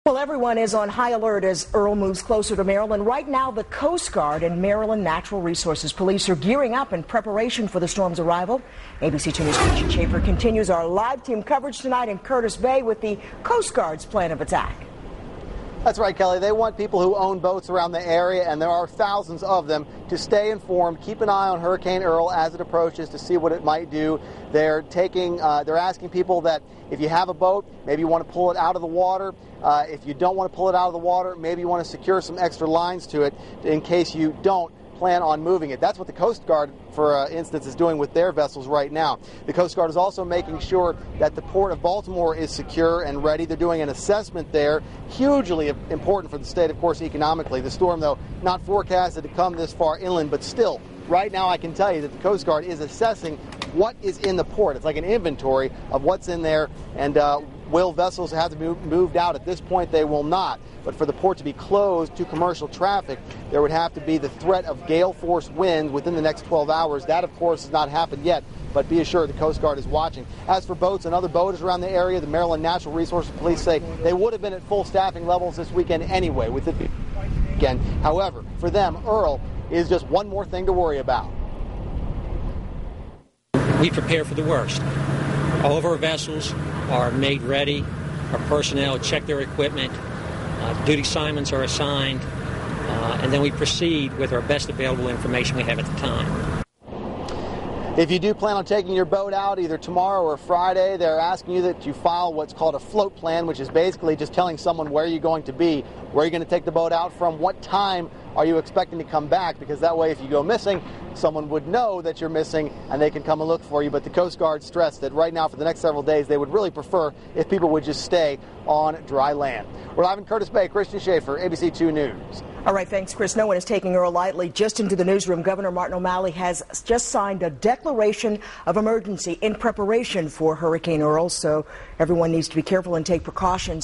Well, everyone is on high alert as Earl moves closer to Maryland. Right now, the Coast Guard and Maryland Natural Resources Police are gearing up in preparation for the storm's arrival. ABC 2 News' Christian Schaefer continues our live team coverage tonight in Curtis Bay with the Coast Guard's plan of attack. That's right, Kelly. They want people who own boats around the area, and there are thousands of them, to stay informed. Keep an eye on Hurricane Earl as it approaches to see what it might do. They're asking people that if you have a boat, maybe you want to pull it out of the water. If you don't want to pull it out of the water, maybe you want to secure some extra lines to it in case you don't plan on moving it. That's what the Coast Guard, for instance, is doing with their vessels right now. The Coast Guard is also making sure that the port of Baltimore is secure and ready. They're doing an assessment there, hugely important for the state, of course, economically. The storm, though, not forecasted to come this far inland, but still, right now I can tell you that the Coast Guard is assessing what is in the port. It's like an inventory of what's in there, and will vessels have to be moved out? At this point, they will not. But for the port to be closed to commercial traffic, there would have to be the threat of gale force winds within the next 12 hours. That, of course, has not happened yet, but be assured the Coast Guard is watching. As for boats and other boaters around the area, the Maryland Natural Resources Police say they would have been at full staffing levels this weekend anyway with it again. However, for them, Earl is just one more thing to worry about. We prepare for the worst. All of our vessels are made ready. Our personnel check their equipment. Duty assignments are assigned. And then we proceed with our best available information we have at the time. If you do plan on taking your boat out either tomorrow or Friday, they're asking you that you file what's called a float plan, which is basically just telling someone where you're going to be, where you're going to take the boat out from, what time are you expecting to come back, because that way if you go missing, someone would know that you're missing and they can come and look for you. But the Coast Guard stressed that right now for the next several days they would really prefer if people would just stay on dry land. We're live in Curtis Bay. Christian Schaefer, ABC 2 News. All right, thanks, Chris. No one is taking Earl lightly. Just into the newsroom, Governor Martin O'Malley has just signed a declaration of emergency in preparation for Hurricane Earl, so everyone needs to be careful and take precautions.